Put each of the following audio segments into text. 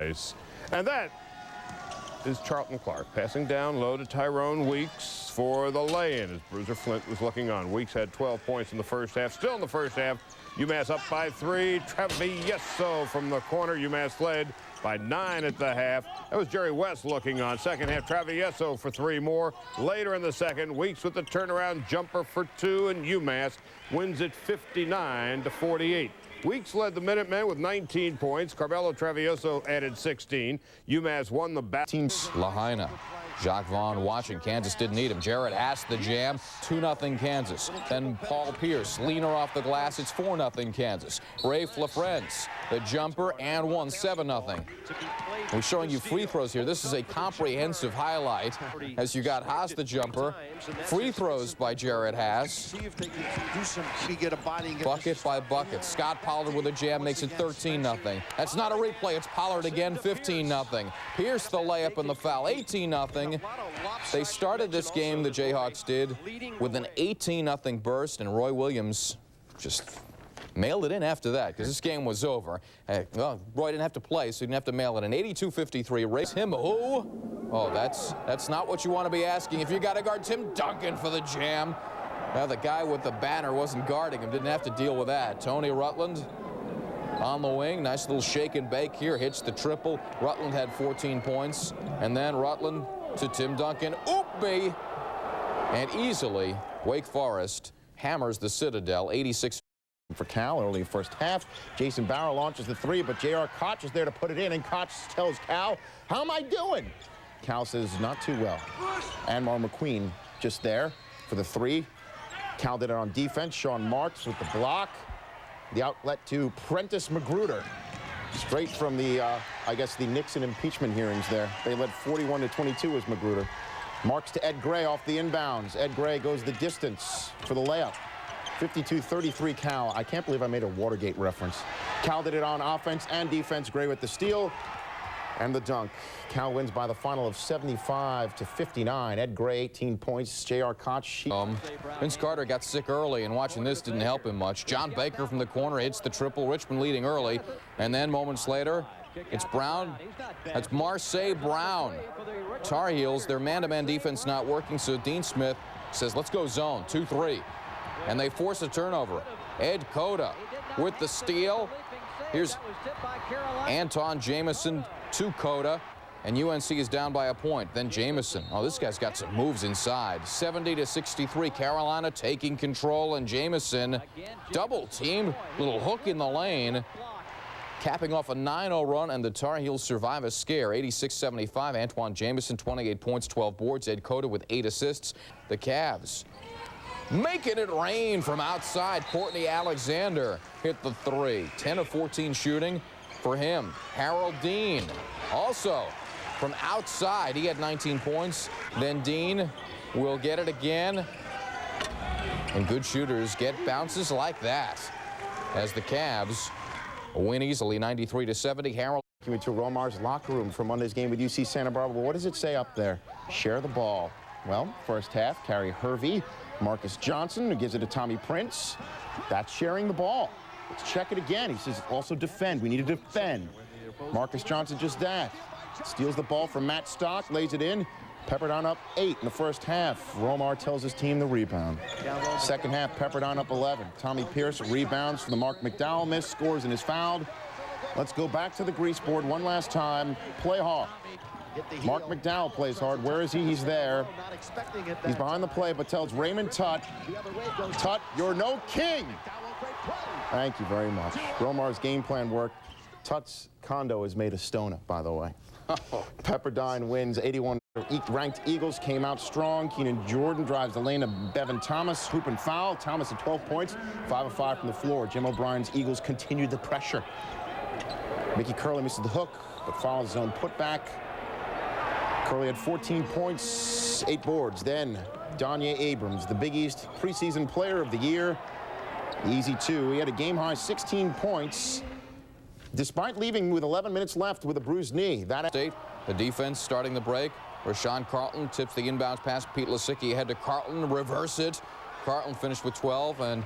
And that is Charlton Clark passing down low to Tyrone Weeks for the lay-in as Bruiser Flint was looking on. Weeks had 12 points in the first half. Still in the first half, UMass up by 3. Travieso from the corner. UMass led by 9 at the half. That was Jerry West looking on. Second half, Travieso for 3 more. Later in the second, Weeks with the turnaround jumper for 2, and UMass wins it 59-48. Weeks led the Minutemen with 19 points. Carmelo Travieso added 16. UMass won the bat. Lahaina. Jacques Vaughn watching. Kansas didn't need him. Jarrett Haas the jam. 2-0 Kansas. Then Paul Pierce. Leaner off the glass. It's 4-0 Kansas. Rafe LaFrentz the jumper and one. 7-0. We're showing you free throws here. This is a comprehensive highlight as you got Haas the jumper. Free throws by Jarrett Haas. Bucket by bucket. Scott Pollard with a jam makes it 13-0. That's not a replay. It's Pollard again. 15-0. Pierce the layup and the foul. 18-0. They started this game, the Jayhawks did, with an 18-0 burst, and Roy Williams just mailed it in after that because this game was over. Well, Roy didn't have to play, so he didn't have to mail it in. 82-53. Race him. Oh, that's not what you want to be asking if you got to guard Tim Duncan for the jam. Now the guy with the banner wasn't guarding him, didn't have to deal with that. Tony Rutland on the wing. Nice little shake and bake here. Hits the triple. Rutland had 14 points. And then Rutland to Tim Duncan. Oopie! And easily, Wake Forest hammers the Citadel. 86 for Cal early first half. Jason Barrow launches the 3, but J.R. Koch is there to put it in, and Koch tells Cal, "How am I doing?" Cal says, "Not too well." Anmar McQueen just there for the 3. Cal did it on defense. Sean Marks with the block. The outlet to Prentice Magruder. Straight from the, I guess, the Nixon impeachment hearings there. They led 41-22 as Magruder. Marks to Ed Gray off the inbounds. Ed Gray goes the distance for the layup. 52-33 Cal. I can't believe I made a Watergate reference. Cal did it on offense and defense. Gray with the steal and the dunk. Cal wins by the final of 75-59. Ed Gray, 18 points. J.R. Koch. Vince Carter got sick early, and watching this didn't help him much. John Baker from the corner hits the triple. Richmond leading early, and then moments later, it's Brown. That's Marseille Brown. Tar Heels, their man-to-man defense not working, so Dean Smith says, let's go zone, 2-3. And they force a turnover. Ed Cota with the steal. Here's Anton Jamison to Cota, and UNC is down by a point. Then Jamison. Oh, this guy's got some moves inside. 70-63. Carolina taking control, and Jamison double teamed. Little hook in the lane, capping off a 9-0 run, and the Tar Heels survive a scare. 86-75. Antoine Jamison, 28 points, 12 boards. Ed Cota with 8 assists. The Cavs making it rain from outside. Courtney Alexander hit the 3. 10 of 14 shooting for him. Harold Dean also from outside. He had 19 points. Then Dean will get it again. And good shooters get bounces like that as the Cavs win easily, 93-70. Harold. We to Romar's locker room for Monday's game with UC Santa Barbara. What does it say up there? Share the ball. Well, first half, Carrie Hervey, Marcus Johnson, who gives it to Tommy Prince. That's sharing the ball. Let's check it again. He says also defend. We need to defend. Marcus Johnson just that. Steals the ball from Matt Stock, lays it in. Pepperdine up 8 in the first half. Romar tells his team the rebound. Second half, Pepperdine up 11. Tommy Pierce rebounds for the Mark McDowell miss, scores and is fouled. Let's go back to the grease board one last time. Play hard. Mark McDowell plays hard. Where is he? He's there. He's behind the play, but tells Raymond Tutt, Tutt, you're no king. Thank you very much. Romar's game plan worked. Tutt's condo is made of stona, by the way. Pepperdine wins 81. Ranked Eagles came out strong. Keenan Jordan drives the lane of Bevan Thomas. Swoop and foul. Thomas at 12 points. 5 of 5 from the floor. Jim O'Brien's Eagles continued the pressure. Mickey Curley misses the hook, but follows his own putback. Curley had 14 points, 8 boards. Then Danye Abrams, the Big East preseason player of the year. Easy 2. He had a game-high 16 points, despite leaving with 11 minutes left with a bruised knee. The defense starting the break. Rashawn Carlton tips the inbounds pass. Pete Lasicki ahead to Carlton, reverse it. Carlton finished with 12, and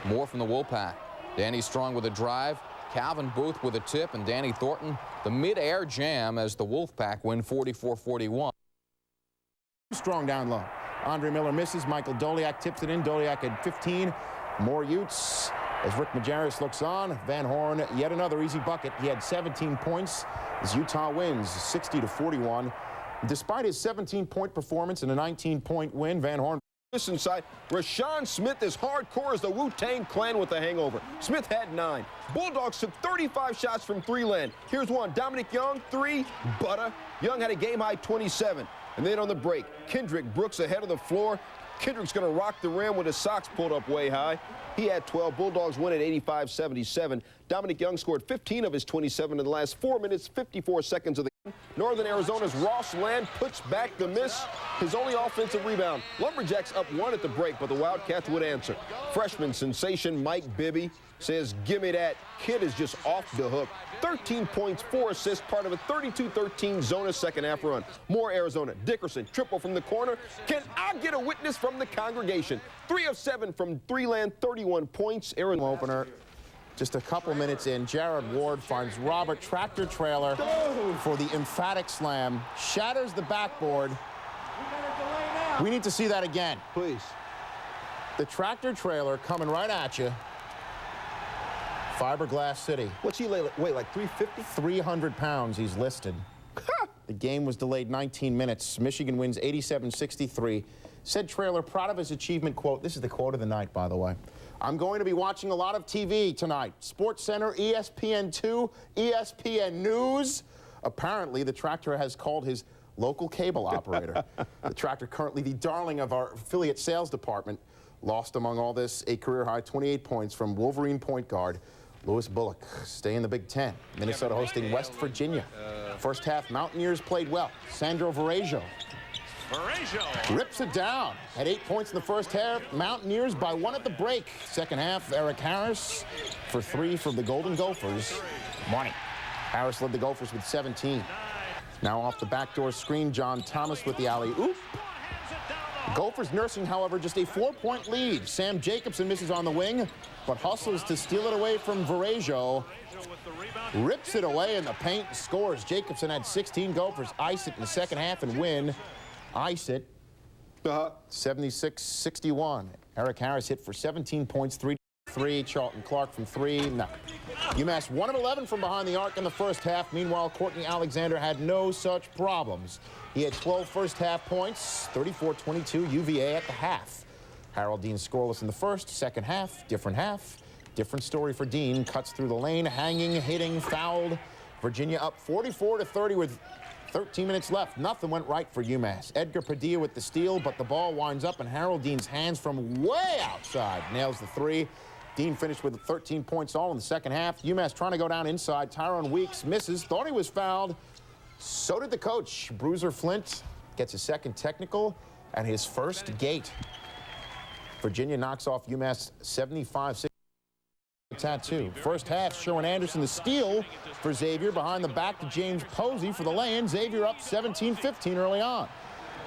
more from the Wolfpack. Danny Strong with a drive. Calvin Booth with a tip, and Danny Thornton the mid-air jam as the Wolfpack win 44-41. Strong down low. Andre Miller misses. Michael Doliak tips it in. Doliak at 15. More Utes as Rick Majerus looks on. Van Horn, yet another easy bucket. He had 17 points as Utah wins 60-41. Despite his 17-point performance and a 19-point win, Van Horn. This inside, Rashawn Smith is hardcore as the Wu-Tang Clan with the hangover. Smith had 9. Bulldogs took 35 shots from 3 land. Here's one, Dominic Young, 3, butter. Young had a game-high 27. And then on the break, Kendrick Brooks ahead of the floor. Kendrick's going to rock the rim with his socks pulled up way high. He had 12. Bulldogs win at 85-77. Dominic Young scored 15 of his 27 in the last 4 minutes, 54 seconds of the game. Northern Arizona's Ross Land puts back the miss, his only offensive rebound. Lumberjacks up 1 at the break, but the Wildcats would answer. Freshman sensation Mike Bibby says, "Give me that." Kid is just off the hook. 13 points, 4 assists, part of a 32-13 Zona second half run. More Arizona. Dickerson, triple from the corner. Can I get a witness from the congregation? 3 of 7 from 3 land, 31 points. Aaron Opener. Just a couple minutes in, Jared Ward finds Robert tractor trailer for the emphatic slam. Shatters the backboard. We need to see that again. Please. The tractor trailer coming right at you. Fiberglass City. What's he weigh, like 350? 300 pounds he's listed. The game was delayed 19 minutes. Michigan wins 87-63. Said Trailer, proud of his achievement, quote, this is the quote of the night, by the way. "I'm going to be watching a lot of TV tonight. SportsCenter, ESPN2, ESPN News." Apparently, the Tractor has called his local cable operator. The Tractor, currently the darling of our affiliate sales department, lost among all this a career-high 28 points from Wolverine point guard Lewis Bullock. Stay in the Big Ten. Minnesota hosting West Virginia. First half, Mountaineers played well. Sandro Varejao rips it down. Had 8 points in the first half. Mountaineers by 1 at the break. Second half, Eric Harris for 3 from the Golden Gophers. Morning. Harris led the Gophers with 17. Now off the backdoor screen, John Thomas with the alley-oop. Gophers nursing, however, just a 4-point lead. Sam Jacobson misses on the wing, but hustles to steal it away from Varejao. Rips it away in the paint and scores. Jacobson had 16. Gophers ice it in the second half and win. Ice it. 76-61. Eric Harris hit for 17 points, 3. Charlton Clark from 3. No. UMass 1 of 11 from behind the arc in the first half. Meanwhile, Courtney Alexander had no such problems. He had 12 first half points, 34-22 UVA at the half. Harold Dean scoreless in the first. Second half, different story for Dean. Cuts through the lane, hanging, hitting, fouled. Virginia up 44-30 with 13 minutes left. Nothing went right for UMass. Edgar Padilla with the steal, but the ball winds up in Harold Dean's hands from way outside. Nails the 3. Dean finished with 13 points all in the second half. UMass trying to go down inside. Tyrone Weeks misses. Thought he was fouled. So did the coach. Bruiser Flint gets his second technical and his first gate. Virginia knocks off UMass 75-60. Tattoo. First half, Sherwin Anderson the steal for Xavier behind the back to James Posey for the lay-in. Xavier up 17-15 early on.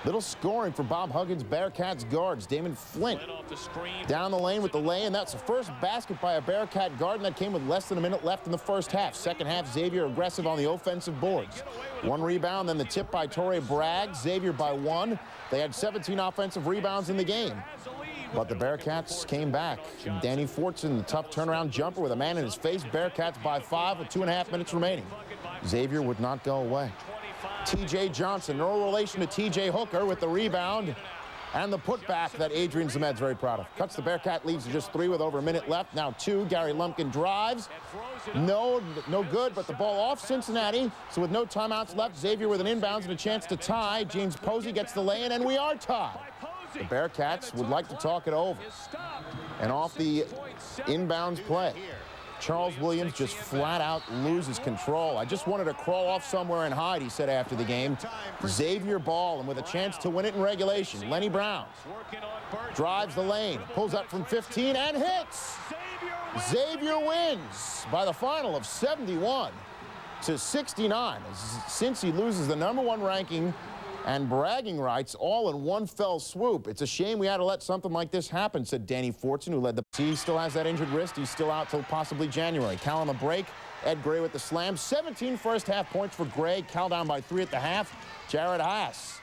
Little scoring for Bob Huggins' Bearcats guards. Damon Flint down the lane with the lay-in. That's the first basket by a Bearcat guard, and that came with less than a minute left in the first half. Second half, Xavier aggressive on the offensive boards. 1 rebound, then the tip by Torrey Bragg. Xavier by 1. They had 17 offensive rebounds in the game. But the Bearcats came back. Danny Fortson, the tough turnaround jumper with a man in his face. Bearcats by 5 with 2.5 minutes remaining. Xavier would not go away. T.J. Johnson, no relation to T.J. Hooker, with the rebound and the putback that Adrian Zemed's very proud of. Cuts the Bearcat leads to just 3 with over a minute left. Now 2. Gary Lumpkin drives. No good, but the ball off Cincinnati. So with no timeouts left, Xavier with an inbounds and a chance to tie. James Posey gets the lay-in, and we are tied. The Bearcats would like to talk it over. And off the inbounds play, Charles Williams just flat out loses control. I just wanted to crawl off somewhere and hide, he said after the game. Xavier ball, and with a chance to win it in regulation, Lenny Brown drives the lane, pulls up from 15 and hits. Xavier wins by the final of 71-69. Since he loses the #1 ranking and bragging rights all in one fell swoop. It's a shame we had to let something like this happen, said Danny Fortson, who led the... He still has that injured wrist. He's still out till possibly January. Cal on the break. Ed Gray with the slam. 17 first half points for Gray. Cal down by 3 at the half. Jared Haas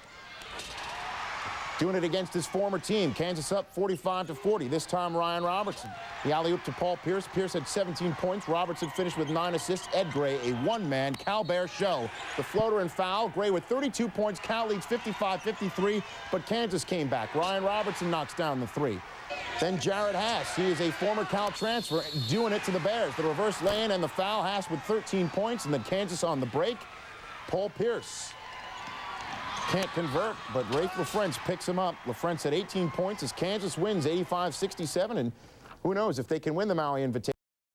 doing it against his former team. Kansas up 45-40. This time Ryan Robertson. The alley-oop to Paul Pierce. Pierce had 17 points. Robertson finished with 9 assists. Ed Gray, a one-man Cal Bear show. The floater and foul. Gray with 32 points. Cal leads 55-53, but Kansas came back. Ryan Robertson knocks down the 3. Then Jared Haas. He is a former Cal transfer, doing it to the Bears. The reverse lay-in and the foul. Haas with 13 points, and then Kansas on the break. Paul Pierce can't convert, but Rafe LaFrentz picks him up. LaFrentz had 18 points as Kansas wins 85-67, and who knows if they can win the Maui Invitational.